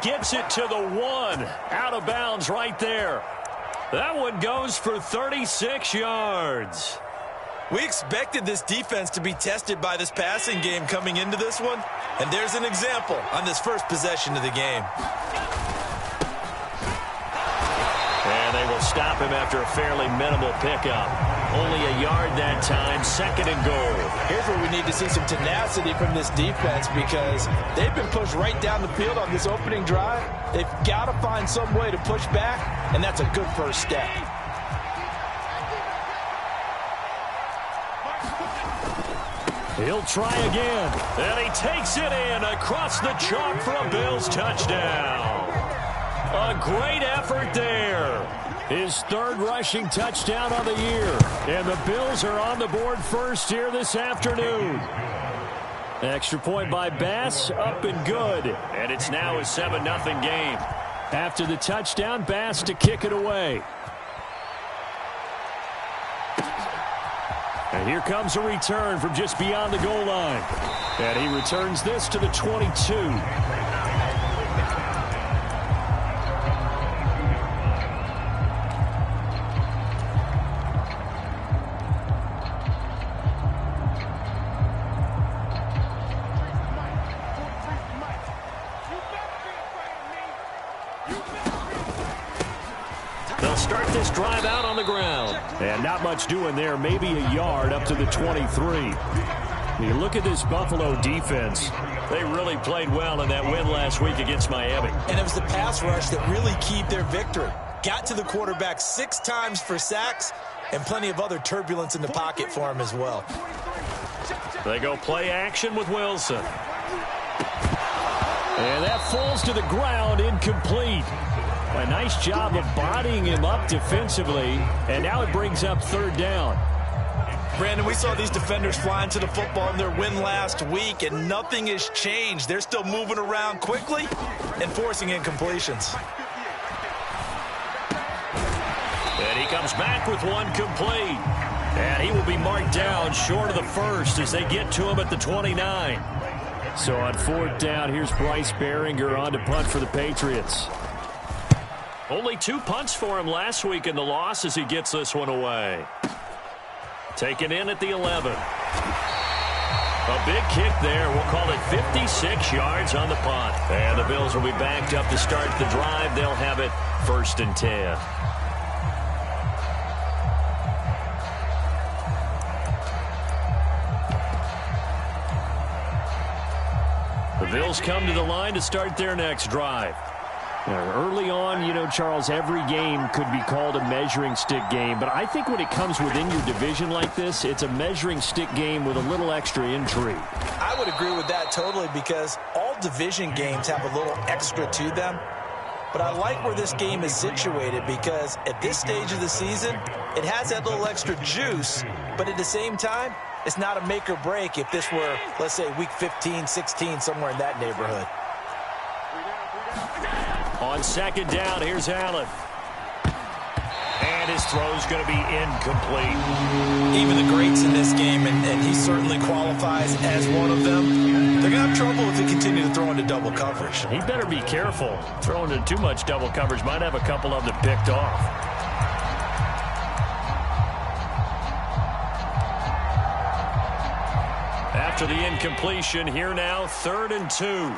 Gets it to the 1. Out of bounds right there. That one goes for 36 yards. We expected this defense to be tested by this passing game coming into this one. And there's an example on this first possession of the game. And they will stop him after a fairly minimal pickup. Only a yard that time, 2nd and goal. Here's where we need to see some tenacity from this defense because they've been pushed right down the field on this opening drive. They've got to find some way to push back, and that's a good first step. He'll try again, and he takes it in across the chalk for a Bills touchdown. A great effort there. His 3rd rushing touchdown of the year. And the Bills are on the board first here this afternoon. Extra point by Bass, up and good. And it's now a 7-0 game. After the touchdown, Bass to kick it away. And here comes a return from just beyond the goal line. And he returns this to the 22. They'll start this drive out on the ground. And not much doing there, maybe a yard up to the 23. You look at this Buffalo defense. They really played well in that win last week against Miami. And it was the pass rush that really keyed their victory. Got to the quarterback 6 times for sacks and plenty of other turbulence in the pocket for him as well. They go play action with Wilson. And that falls to the ground, incomplete. A nice job of bodying him up defensively, and now it brings up 3rd down. Brandon, we saw these defenders flying to the football in their win last week, and nothing has changed. They're still moving around quickly and forcing incompletions. And he comes back with one complete. And he will be marked down short of the 1st as they get to him at the 29. So on 4th down, here's Bryce Baringer on to punt for the Patriots. Only 2 punts for him last week in the loss as he gets this one away. Taken in at the 11. A big kick there. We'll call it 56 yards on the punt. And the Bills will be backed up to start the drive. They'll have it 1st and 10. The Bills come to the line to start their next drive. Early on, you know, Charles, every game could be called a measuring stick game. But I think when it comes within your division like this, it's a measuring stick game with a little extra intrigue. I would agree with that totally because all division games have a little extra to them. But I like where this game is situated because at this stage of the season, it has that little extra juice. But at the same time, it's not a make or break if this were, let's say, week 15, 16, somewhere in that neighborhood. On 2nd down, here's Allen. And his throw's going to be incomplete. Even the greats in this game, and he certainly qualifies as one of them, they're going to have trouble if they continue to throw into double coverage. He better be careful. Throwing into too much double coverage might have a couple of them picked off. After the incompletion, here now, 3rd and 2.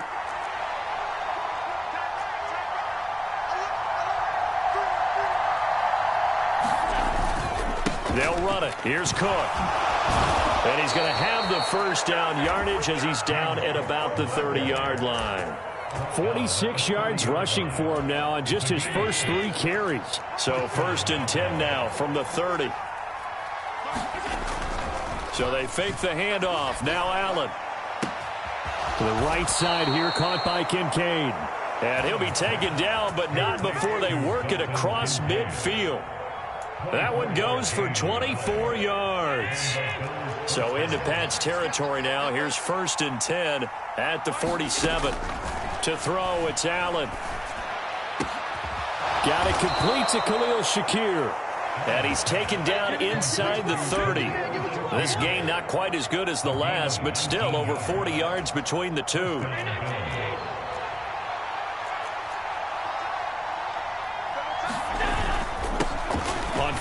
They'll run it. Here's Cook. And he's going to have the 1st down yardage as he's down at about the 30-yard line. 46 yards rushing for him now on just his first 3 carries. So 1st and 10 now from the 30. So they fake the handoff. Now Allen. To the right side here, caught by Kincaid. And he'll be taken down, but not before they work it across midfield. That one goes for 24 yards. So into Pat's territory now. Here's 1st and 10 at the 47. To throw, it's Allen. Got it complete to Khalil Shakir. And he's taken down inside the 30. This game not quite as good as the last, but still over 40 yards between the two.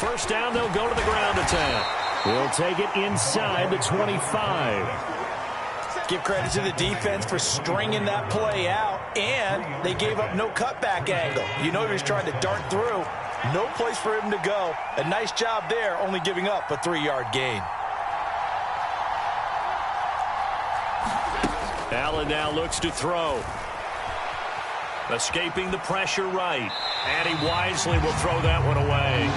first down, they'll go to the ground attack. He'll take it inside the 25. Give credit to the defense for stringing that play out, and they gave up no cutback angle. You know he was trying to dart through. No place for him to go. A nice job there, only giving up a 3-yard gain. Allen now looks to throw. Escaping the pressure right. And he wisely will throw that one away.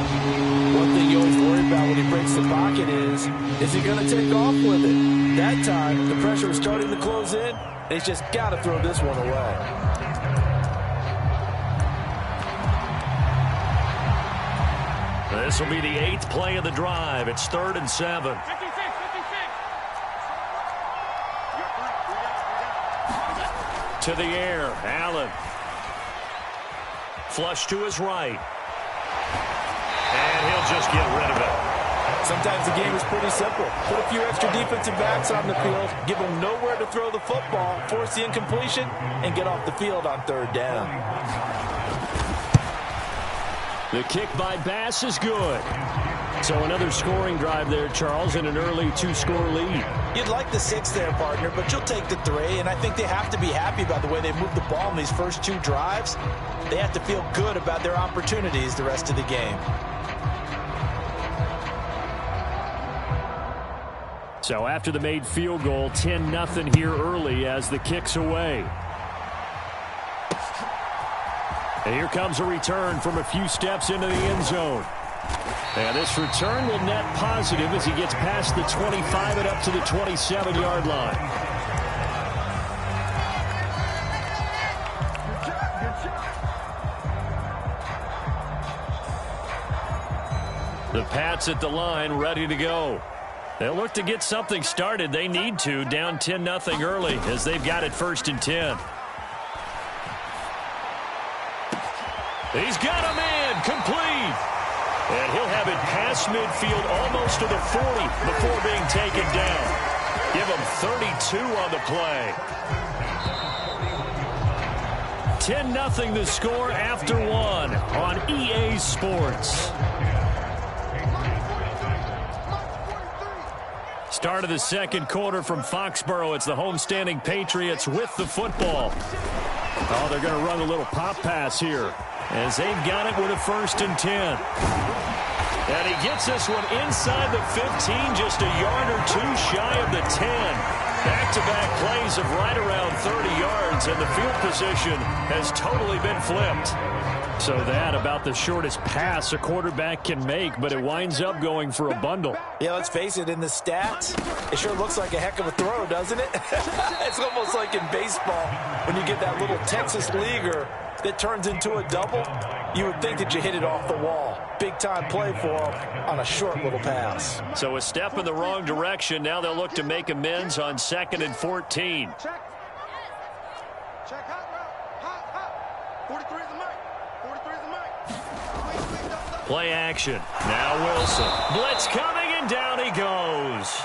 One thing you always worry about when he breaks the pocket is he going to take off with it? That time, the pressure is starting to close in, and he's just got to throw this one away. This will be the 8th play of the drive. It's 3rd and 7. To the air, Allen. Flush to his right. And he'll just get rid of it. Sometimes the game is pretty simple. Put a few extra defensive backs on the field, give them nowhere to throw the football, force the incompletion, and get off the field on 3rd down. The kick by Bass is good. So another scoring drive there, Charles, and an early 2-score lead. You'd like the 6 there, partner, but you'll take the 3, and I think they have to be happy about the way they moved the ball in these first 2 drives. They have to feel good about their opportunities the rest of the game. So after the made field goal, 10-0 here early as the kick's away. And here comes a return from a few steps into the end zone. And this return will net positive as he gets past the 25 and up to the 27-yard line. The Pats at the line, ready to go. They'll look to get something started. They need to, down 10-0 early as they've got it 1st and 10. He's got a man, complete. And he'll have it past midfield almost to the 40 before being taken down. Give him 32 on the play. 10-0 the score after 1 on EA Sports. Start of the 2nd quarter from Foxborough. It's the homestanding Patriots with the football. Oh, they're going to run a little pop pass here as they've got it with a 1st and 10. And he gets this one inside the 15, just a yard or 2 shy of the 10. Back-to-back plays of right around 30 yards, and the field position has totally been flipped. So that about the shortest pass a quarterback can make, but it winds up going for a bundle. Yeah, let's face it, in the stats, it sure looks like a heck of a throw, doesn't it? It's almost like in baseball when you get that little Texas leaguer that turns into a double. You would think that you hit it off the wall. Big-time play for him on a short little pass. So a step in the wrong direction. Now they'll look to make amends on 2nd and 14. Check hot route. Hot. 43 is the mic. 43 is the mic. Play action. Now Wilson. Blitz coming, and down he goes.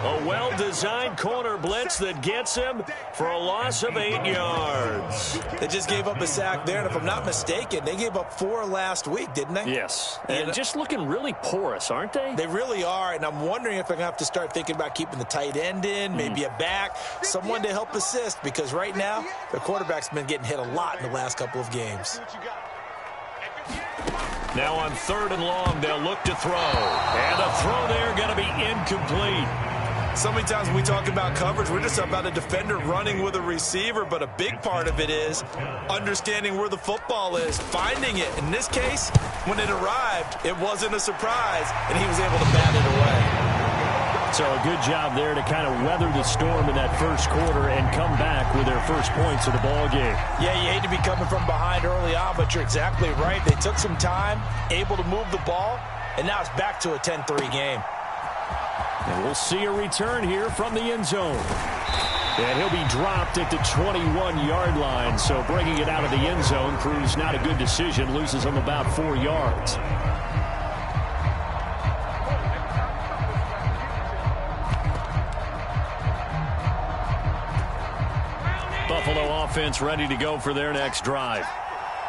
A well-designed corner blitz that gets him for a loss of 8 yards. They just gave up a sack there, and if I'm not mistaken, they gave up 4 last week, didn't they? Yes, and just looking really porous, aren't they? They really are, and I'm wondering if I'm going to have to start thinking about keeping the tight end in, maybe a back, someone to help assist, because right now, the quarterback's been getting hit a lot in the last couple of games. Now on 3rd and long, they'll look to throw. And a throw there going to be incomplete. So many times when we talk about coverage, we're just about a defender running with a receiver, but a big part of it is understanding where the football is, finding it. In this case, when it arrived, it wasn't a surprise, and he was able to bat it away. So a good job there to kind of weather the storm in that 1st quarter and come back with their first points of the ball game. Yeah, you hate to be coming from behind early on, but you're exactly right. They took some time, able to move the ball, and now it's back to a 10-3 game. And we'll see a return here from the end zone. And he'll be dropped at the 21-yard line. So bringing it out of the end zone proves not a good decision. Loses him about 4 yards. Buffalo offense ready to go for their next drive.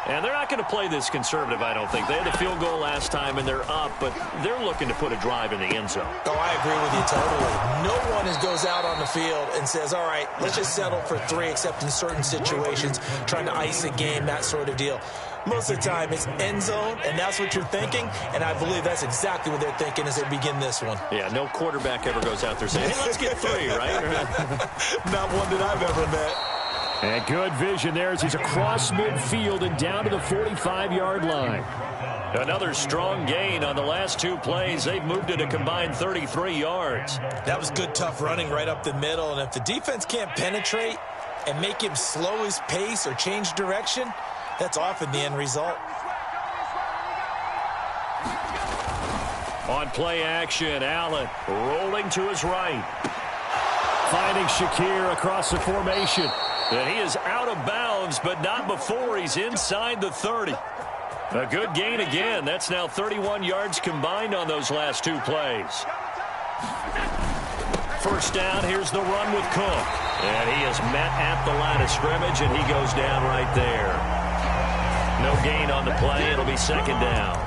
And they're not going to play this conservative, I don't think. They had the field goal last time, and they're up, but they're looking to put a drive in the end zone. Oh, I agree with you totally. No one goes out on the field and says, all right, let's just settle for 3, except in certain situations, trying to ice a game, that sort of deal. Most of the time, it's end zone, and that's what you're thinking, and I believe that's exactly what they're thinking as they begin this one. Yeah, no quarterback ever goes out there saying, hey, let's get 3, right? Not one that I've ever met. And good vision there as he's across midfield and down to the 45-yard line. Another strong gain on the last 2 plays. They've moved it a combined 33 yards. That was good, tough running right up the middle, and if the defense can't penetrate and make him slow his pace or change direction, that's often the end result. On play action, Allen rolling to his right. Finding Shakir across the formation. And he is out of bounds, but not before he's inside the 30. A good gain again. That's now 31 yards combined on those last 2 plays. First down, here's the run with Cook. And he is met at the line of scrimmage, and he goes down right there. No gain on the play. It'll be second down.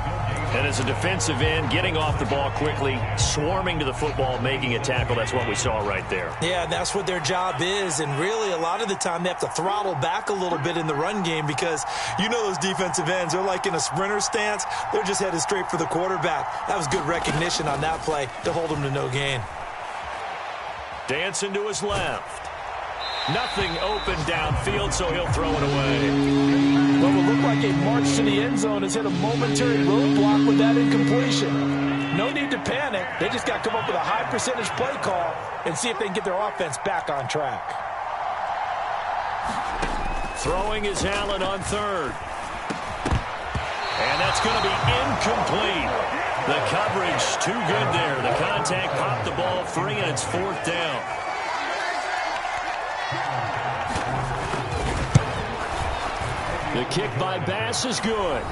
And as a defensive end, getting off the ball quickly, swarming to the football, making a tackle, that's what we saw right there. Yeah, that's what their job is, and really a lot of the time they have to throttle back a little bit in the run game because you know those defensive ends, they're like in a sprinter stance. They're just headed straight for the quarterback. That was good recognition on that play to hold him to no gain. Dancing to his left. Nothing open downfield, so he'll throw it away. What will look like a march to the end zone has hit a momentary roadblock with that incompletion. No need to panic. They just got to come up with a high percentage play call and see if they can get their offense back on track. Throwing is Allen on third. And that's going to be incomplete. The coverage too good there. The contact popped the ball free, and it's 4th down. The kick by Bass is good.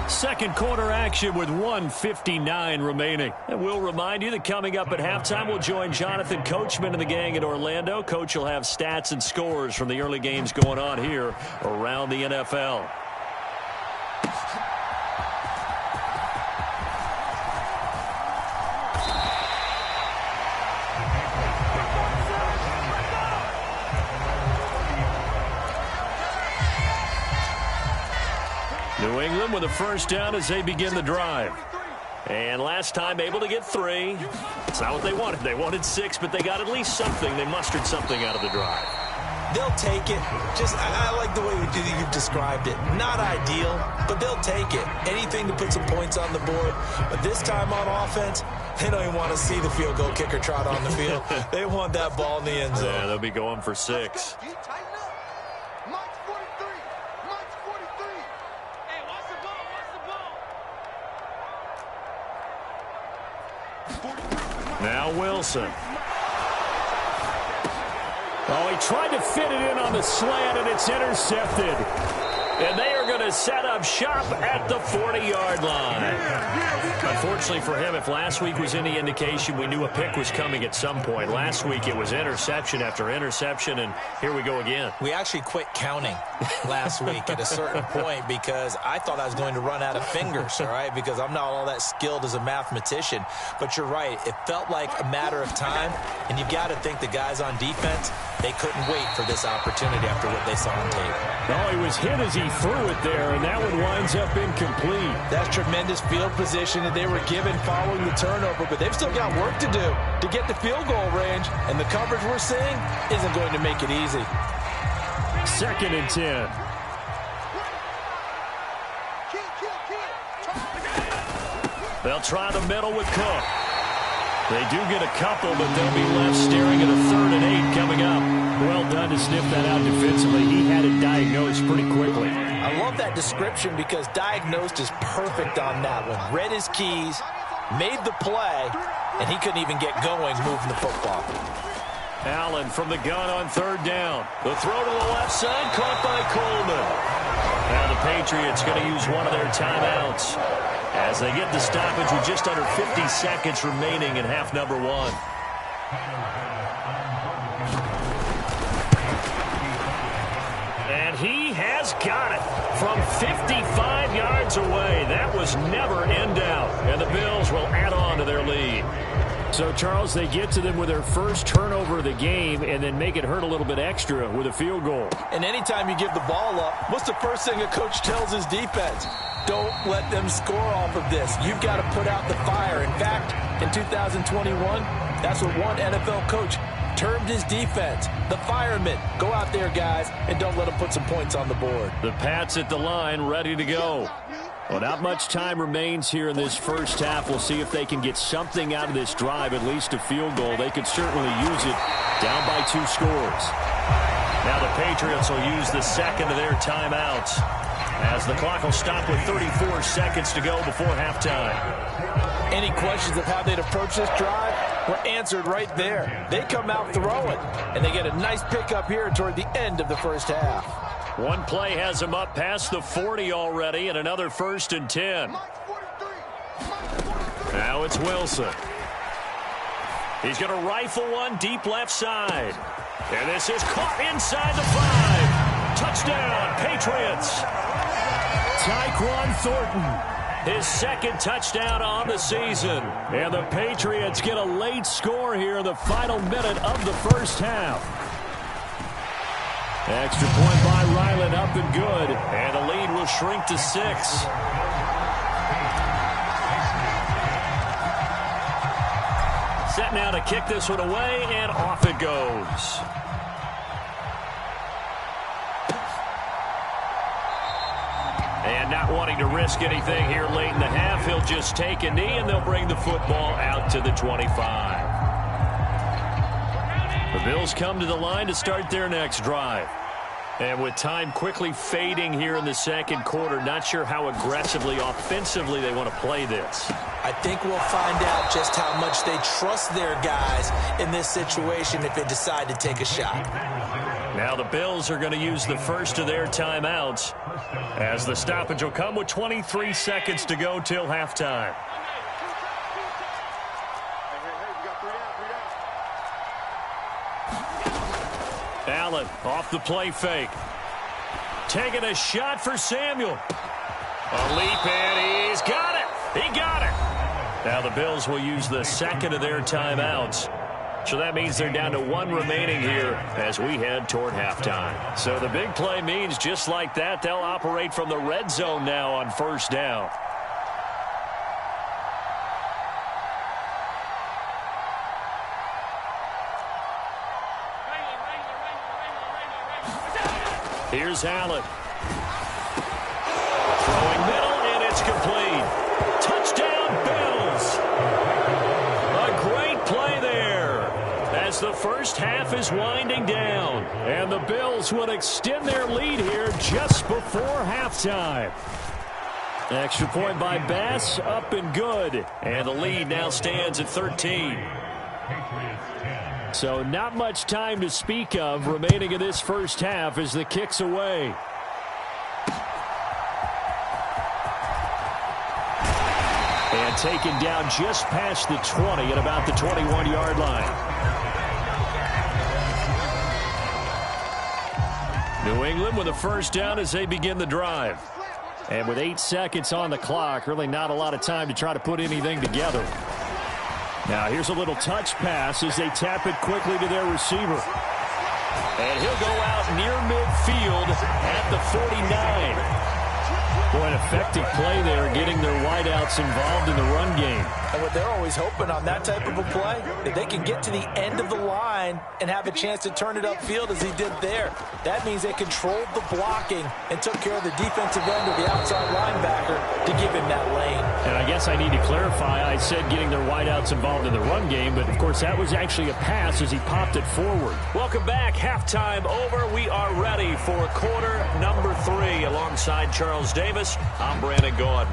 Second quarter action with 1:59 remaining. And we'll remind you that coming up at halftime, we'll join Jonathan Coachman and the gang in Orlando. Coach will have stats and scores from the early games going on here around the NFL. New England with a first down as they begin the drive. And last time able to get 3. It's not what they wanted. They wanted 6, but they got at least something. They mustered something out of the drive. They'll take it. I like the way you've described it. Not ideal, but they'll take it. Anything to put some points on the board. But this time on offense, they don't even want to see the field goal kicker trot on the field. They want that ball in the end zone. Yeah, they'll be going for 6. Now Wilson. Oh, he tried to fit it in on the slant, and it's intercepted. And they are going to set up shop at the 40-yard line. Unfortunately for him, if last week was any indication, we knew a pick was coming at some point. Last week it was interception after interception, and here we go again. We actually quit counting last week at a certain point because I thought I was going to run out of fingers, all right, because I'm not all that skilled as a mathematician. But you're right. It felt like a matter of time, and you've got to think the guys on defense, they couldn't wait for this opportunity after what they saw on tape. Oh, he was hit as he threw it there, and that one winds up incomplete. That's tremendous field position that they were given following the turnover, but they've still got work to do to get the field goal range, and the coverage we're seeing isn't going to make it easy. 2nd and 10. They'll try the middle with Cook. They do get a couple, but they'll be left staring at a 3rd and 8 coming up. Well done to sniff that out defensively. He had it diagnosed pretty quickly. I love that description because diagnosed is perfect on that one. Read his keys, made the play, and he couldn't even get going moving the football. Allen from the gun on 3rd down. The throw to the left side, caught by Coleman. Now the Patriots going to use one of their timeouts as they get the stoppage with just under 50 seconds remaining in half number 1. And he has got it from 55 drives never in doubt, and the Bills will add on to their lead. So, Charles, they get to them with their first turnover of the game and then make it hurt a little bit extra with a field goal. And anytime you give the ball up, what's the first thing a coach tells his defense? Don't let them score off of this. You've got to put out the fire. In fact, in 2021, that's what one NFL coach termed his defense, the firemen. Go out there, guys, and don't let them put some points on the board. The Pats at the line, ready to go. Well, not much time remains here in this first half. We'll see if they can get something out of this drive, at least a field goal. They could certainly use it, down by 2 scores. Now the Patriots will use the second of their timeouts, as the clock will stop with 34 seconds to go before halftime. Any questions of how they'd approach this drive were answered right there. They come out throwing, and they get a nice pickup here toward the end of the first half. One play has him up past the 40 already, and another 1st and 10. Now it's Wilson. He's going to rifle one deep left side. And this is caught inside the 5. Touchdown, Patriots. Tyquan Thornton, his second touchdown on the season. And the Patriots get a late score here in the final minute of the first half. Extra point by Ryland, up and good. And the lead will shrink to 6. Set now to kick this one away, and off it goes. And not wanting to risk anything here late in the half, he'll just take a knee, and they'll bring the football out to the 25. The Bills come to the line to start their next drive. And with time quickly fading here in the second quarter, not sure how aggressively, offensively they want to play this. I think we'll find out just how much they trust their guys in this situation if they decide to take a shot. Now the Bills are going to use the first of their timeouts, as the stoppage will come with 23 seconds to go till halftime. Allen off the play fake. Taking a shot for Samuel. A leap, and he's got it. He got it. Now the Bills will use the second of their timeouts. So that means they're down to 1 remaining here as we head toward halftime. So the big play means just like that, they'll operate from the red zone now on first down. Here's Allen. Throwing middle, and it's complete. Touchdown, Bills. A great play there as the first half is winding down. And the Bills would extend their lead here just before halftime. Extra point by Bass, up and good. And the lead now stands at 13. So not much time to speak of remaining in this first half as the kick's away. And taken down just past the 20 at about the 21-yard line. New England with a first down as they begin the drive. And with 8 seconds on the clock, really not a lot of time to try to put anything together. Now here's a little touch pass as they tap it quickly to their receiver. And he'll go out near midfield at the 49. Boy, an effective play there, getting their wideouts involved in the run game. And what they're always hoping on that type of a play, that they can get to the end of the line and have a chance to turn it upfield as he did there. That means they controlled the blocking and took care of the defensive end of the outside linebacker to give him that lane. And I guess I need to clarify, I said getting their wideouts involved in the run game, but of course that was actually a pass as he popped it forward. Welcome back. Halftime over. We are ready for quarter number 3 alongside Charles Davis. I'm Brandon Gaudin.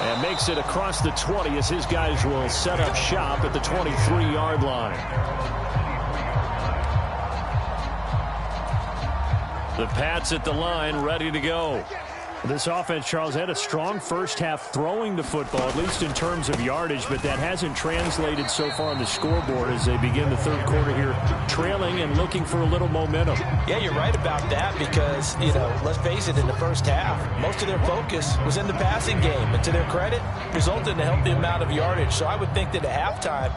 And makes it across the 20 as his guys will set up shop at the 23-yard line. The Pats at the line, ready to go. This offense, Charles, had a strong first half throwing the football, at least in terms of yardage, but that hasn't translated so far on the scoreboard as they begin the third quarter here, trailing and looking for a little momentum. Yeah, you're right about that because, let's face it, in the first half, most of their focus was in the passing game. And to their credit, resulted in a healthy amount of yardage. So I would think that at halftime,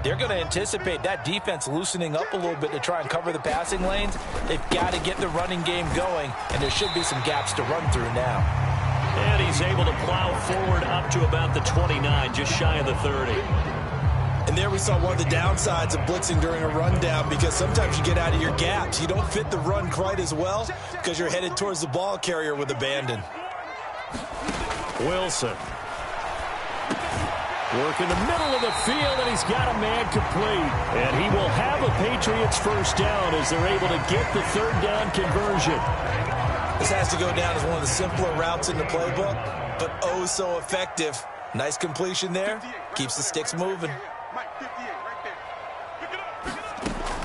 they're going to anticipate that defense loosening up a little bit to try and cover the passing lanes. They've got to get the running game going, and there should be some gaps to run through now. And he's able to plow forward up to about the 29, just shy of the 30. And there we saw one of the downsides of blitzing during a rundown because sometimes you get out of your gaps. You don't fit the run quite as well because you're headed towards the ball carrier with abandon. Wilson. Work in the middle of the field, and he's got a man complete. And he will have a Patriots first down as they're able to get the third down conversion. This has to go down as one of the simpler routes in the playbook, but oh so effective. Nice completion there. Keeps the sticks moving.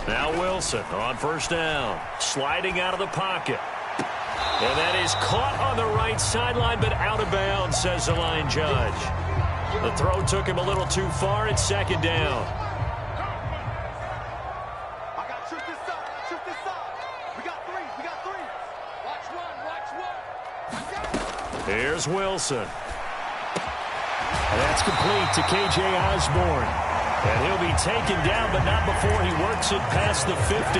Now Wilson on first down. Sliding out of the pocket. And that is caught on the right sideline, but out of bounds, says the line judge. The throw took him a little too far. It's second down. I got shoot this side. Shoot this side. We got three. Watch one. Here's Wilson. And that's complete to K.J. Osborne. And he'll be taken down, but not before he works it past the 50.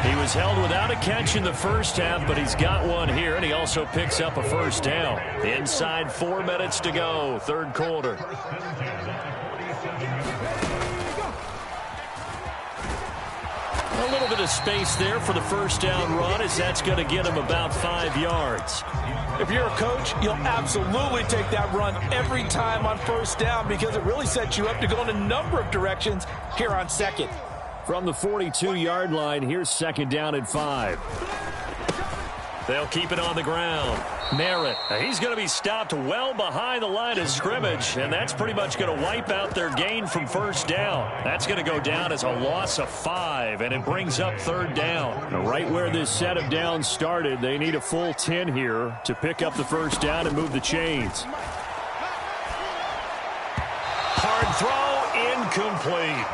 He was held without a catch in the first half, but he's got one here, and he also picks up a first down. Inside 4 minutes to go, third quarter. A little bit of space there for the first down run, as that's going to get him about 5 yards. If you're a coach, you'll absolutely take that run every time on first down because it really sets you up to go in a number of directions here on second. From the 42-yard line, here's second down and 5. They'll keep it on the ground. Merritt, he's going to be stopped well behind the line of scrimmage, and that's pretty much going to wipe out their gain from first down. That's going to go down as a loss of 5, and it brings up third down. Right where this set of downs started, they need a full 10 here to pick up the first down and move the chains. Hard throw, incomplete.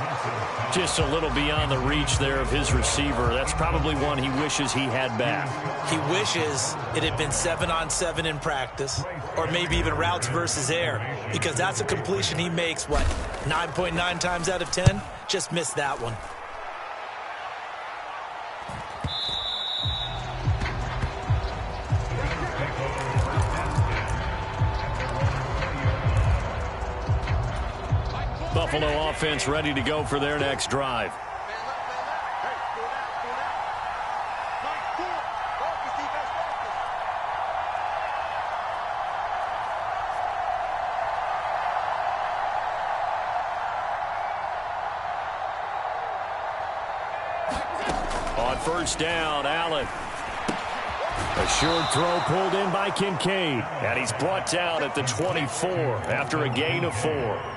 Just a little beyond the reach there of his receiver. That's probably one he wishes he had back. He wishes it had been 7-on-7 in practice, or maybe even routes versus air, because that's a completion he makes, 9.9 times out of 10? Just missed that one. Buffalo offense ready to go for their next drive. On first down, Allen. A short throw pulled in by Kincaid. And he's brought down at the 24 after a gain of 4.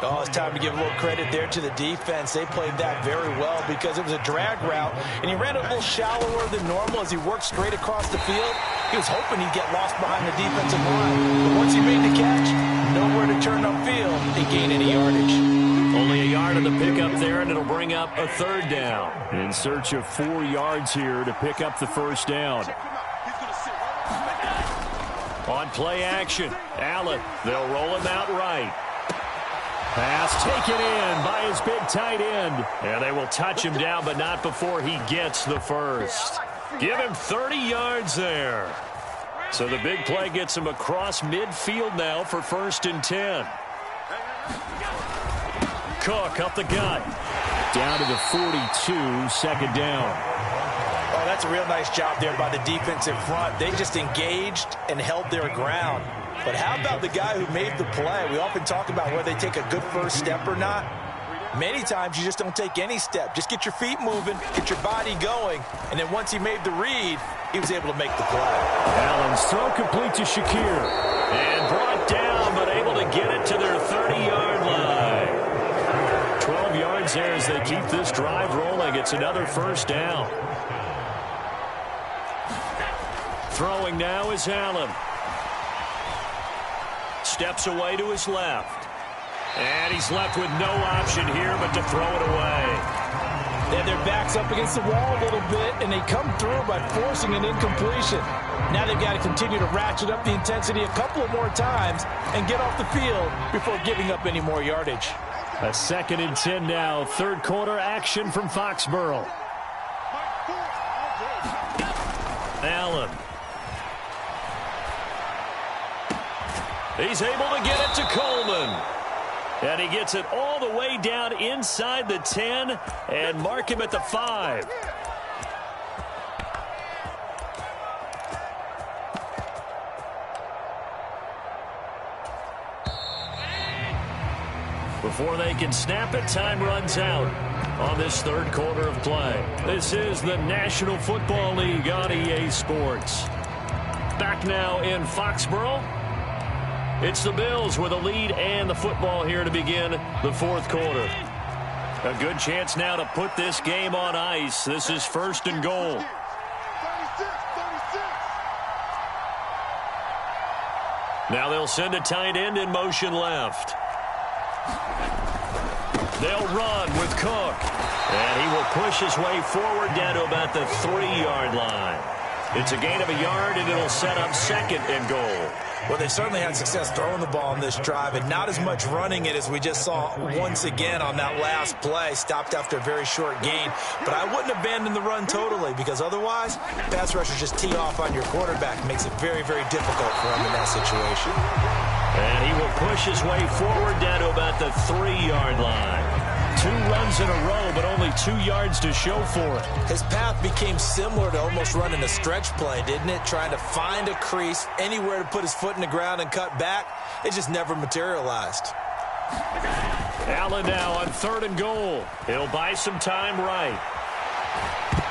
Oh, it's time to give a little credit there to the defense. They played that very well because it was a drag route, and he ran it a little shallower than normal as he worked straight across the field. He was hoping he'd get lost behind the defensive line, but once he made the catch, nowhere to turn upfield and gain any yardage. Only a yard of the pickup there, and it'll bring up a third down. In search of 4 yards here to pick up the first down. On play action, Allen. They'll roll him out right. Pass taken in by his big tight end. And they will touch him down, but not before he gets the first. Give him 30 yards there. So the big play gets him across midfield now for first and 10. Cook up the gut. Down to the 42, second down. Oh, that's a real nice job there by the defensive front. They just engaged and held their ground. But how about the guy who made the play? We often talk about whether they take a good first step or not. Many times you just don't take any step. Just get your feet moving, get your body going, and then once he made the read, he was able to make the play. Allen's throw complete to Shakir. And brought down, but able to get it to their 30-yard line. 12 yards there as they keep this drive rolling. It's another first down. Throwing now is Allen. Steps away to his left. And he's left with no option here but to throw it away. And their back's up against the wall a little bit, and they come through by forcing an incompletion. Now they've got to continue to ratchet up the intensity a couple of more times and get off the field before giving up any more yardage. A 2nd and 10 now. Third quarter action from Foxborough. Allen. He's able to get it to Coleman. And he gets it all the way down inside the 10 and mark him at the 5. Before they can snap it, time runs out on this third quarter of play. This is the National Football League on EA Sports. Back now in Foxborough. It's the Bills with a lead and the football here to begin the fourth quarter. A good chance now to put this game on ice. This is 1st and goal. 36. Now they'll send a tight end in motion left. They'll run with Cook. And he will push his way forward down to about the 3-yard line. It's a gain of a yard, and it'll set up 2nd and goal. Well, they certainly had success throwing the ball in this drive, and not as much running it as we just saw once again on that last play. Stopped after a very short gain. But I wouldn't abandon the run totally, because otherwise, pass rushers just tee off on your quarterback. It makes it very, very difficult for him in that situation. And he will push his way forward down to about the 3-yard line. 2 runs in a row, but only 2 yards to show for it. His path became similar to almost running a stretch play, didn't it? Trying to find a crease, anywhere to put his foot in the ground and cut back. It just never materialized. Allen now on 3rd and goal. He'll buy some time right.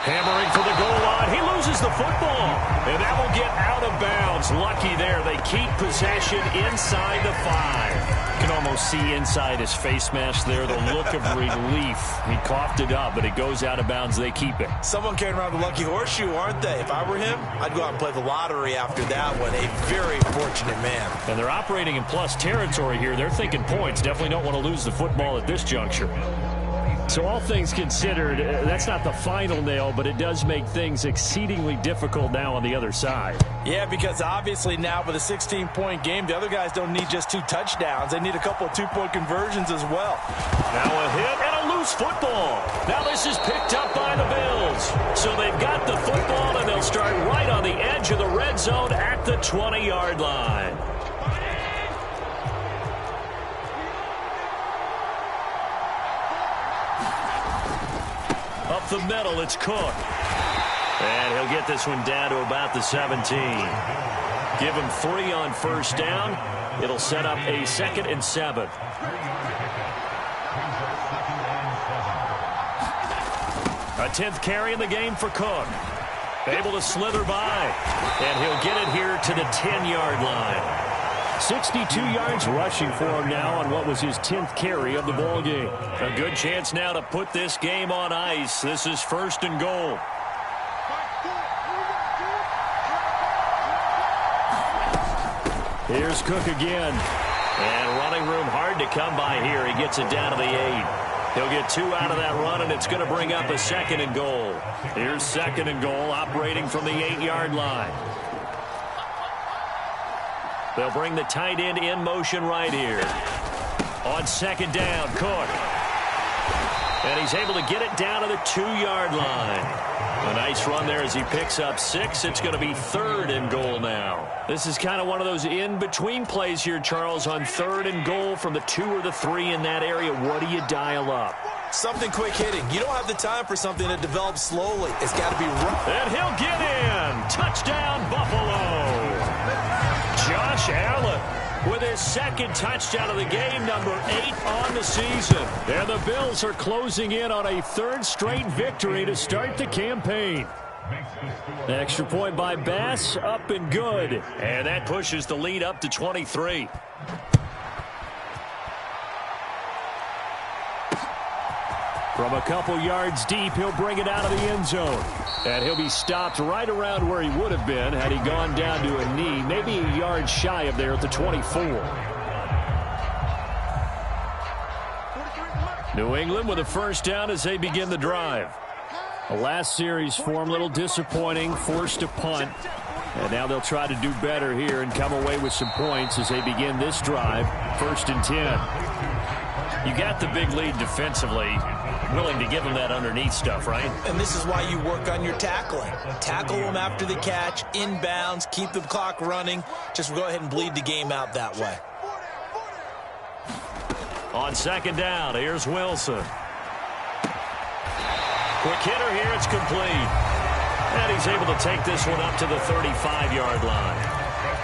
Hammering for the goal line. He loses the football. And that will get out of bounds. Lucky there. They keep possession inside the 5. You can almost see inside his face mask there the look of relief. He coughed it up, but it goes out of bounds. They keep it. Someone carrying around the lucky horseshoe, aren't they? If I were him, I'd go out and play the lottery after that one. A very fortunate man. And they're operating in plus territory here. They're thinking points. Definitely don't want to lose the football at this juncture. So all things considered, that's not the final nail, but it does make things exceedingly difficult now on the other side. Yeah, because obviously now with a 16-point game, the other guys don't need just 2 touchdowns. They need a couple of 2-point conversions as well. Now a hit and a loose football. Now this is picked up by the Bills. So they've got the football, and they'll start right on the edge of the red zone at the 20-yard line. Up the middle, it's Cook. And he'll get this one down to about the 17. Give him 3 on 1st down. It'll set up a 2nd and 7. A 10th carry in the game for Cook. Able to slither by. And he'll get it here to the 10-yard line. 62 yards rushing for him now on what was his 10th carry of the ball game. A good chance now to put this game on ice. This is 1st and goal. Here's Cook again. And running room hard to come by here. He gets it down to the 8. He'll get 2 out of that run, and it's going to bring up a 2nd and goal. Here's 2nd and goal, operating from the 8-yard line. They'll bring the tight end in motion right here. On 2nd down, Cook. And he's able to get it down to the 2-yard line. A nice run there as he picks up 6. It's going to be 3rd and goal now. This is kind of one of those in-between plays here, Charles, on 3rd and goal from the 2 or the 3 in that area. What do you dial up? Something quick hitting. You don't have the time for something that develops slowly. It's got to be rough. And he'll get in. Touchdown, Buffalo. Josh Allen with his 2nd touchdown of the game, number 8 on the season. And the Bills are closing in on a 3rd straight victory to start the campaign. The extra point by Bass, up and good. And that pushes the lead up to 23. From a couple yards deep, he'll bring it out of the end zone. And he'll be stopped right around where he would have been had he gone down to a knee, maybe a yard shy of there at the 24. New England with a first down as they begin the drive. The last series for him, a little disappointing, forced a punt. And now they'll try to do better here and come away with some points as they begin this drive, 1st and 10. You got the big lead defensively. Willing to give them that underneath stuff, right? And this is why you work on your tackling. Tackle them after the catch, inbounds, keep the clock running. Just go ahead and bleed the game out that way. On 2nd down, here's Wilson. Quick hitter here, it's complete. And he's able to take this one up to the 35-yard line.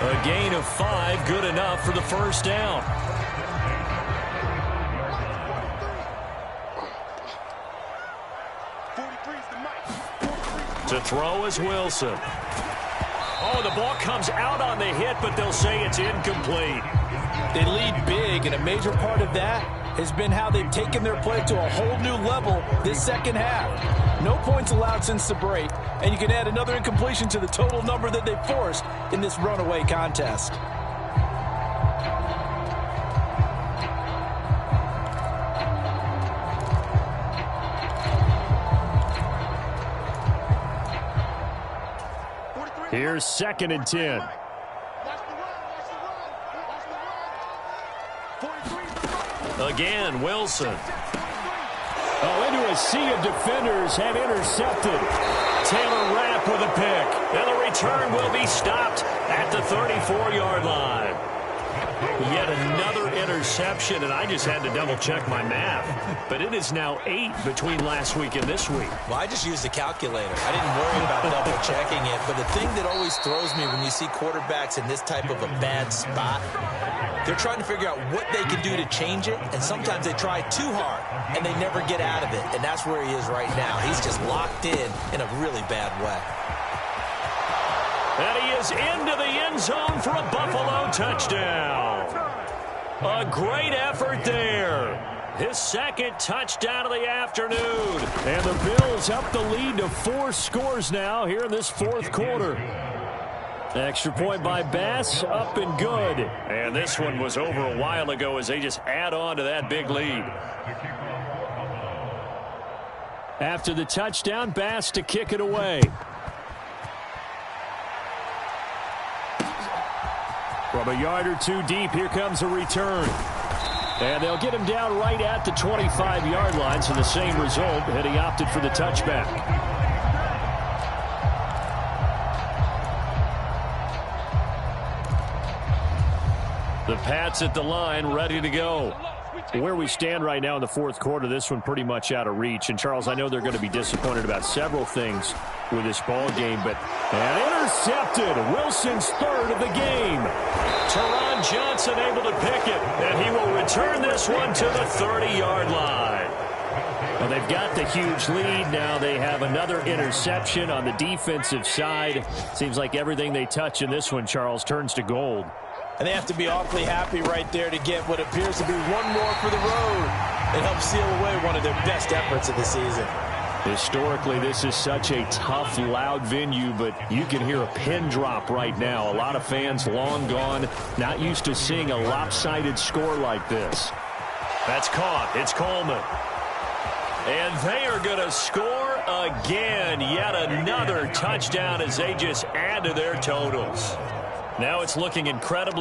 A gain of 5, good enough for the first down. To throw is Wilson. Oh, the ball comes out on the hit, but they'll say it's incomplete. They lead big, and a major part of that has been how they've taken their play to a whole new level this second half. No points allowed since the break, and you can add another incompletion to the total number that they forced in this runaway contest. Here's 2nd and 10. Again, Wilson. Oh, into a sea of defenders and intercepted. Taylor Rapp with a pick. And the return will be stopped at the 34-yard line. Yet another interception, and I just had to double-check my math. But it is now 8 between last week and this week. Well, I just used the calculator. I didn't worry about double-checking it. But the thing that always throws me when you see quarterbacks in this type of a bad spot, they're trying to figure out what they can do to change it, and sometimes they try too hard, and they never get out of it. And that's where he is right now. He's just locked in a really bad way. And he is into the end zone for a Buffalo touchdown. A great effort there. His 2nd touchdown of the afternoon. And the Bills up the lead to 4 scores now here in this 4th quarter. Extra point by Bass, up and good. And this one was over a while ago as they just add on to that big lead. After the touchdown, Bass to kick it away. From a yard or two deep, here comes a return. And they'll get him down right at the 25-yard line, so the same result, and he opted for the touchback. The Pats at the line, ready to go. Where we stand right now in the 4th quarter, this one pretty much out of reach. And, Charles, I know they're going to be disappointed about several things with this ball game, but intercepted. Wilson's 3rd of the game. Teron Johnson able to pick it, and he will return this one to the 30-yard line. Well, they've got the huge lead. Now they have another interception on the defensive side. Seems like everything they touch in this one, Charles, turns to gold. And they have to be awfully happy right there to get what appears to be one more for the road. It helps seal away one of their best efforts of the season. Historically, this is such a tough, loud venue, but you can hear a pin drop right now. A lot of fans long gone, not used to seeing a lopsided score like this. That's caught. It's Coleman. And they are going to score again. Yet another touchdown as they just add to their totals. Now it's looking incredibly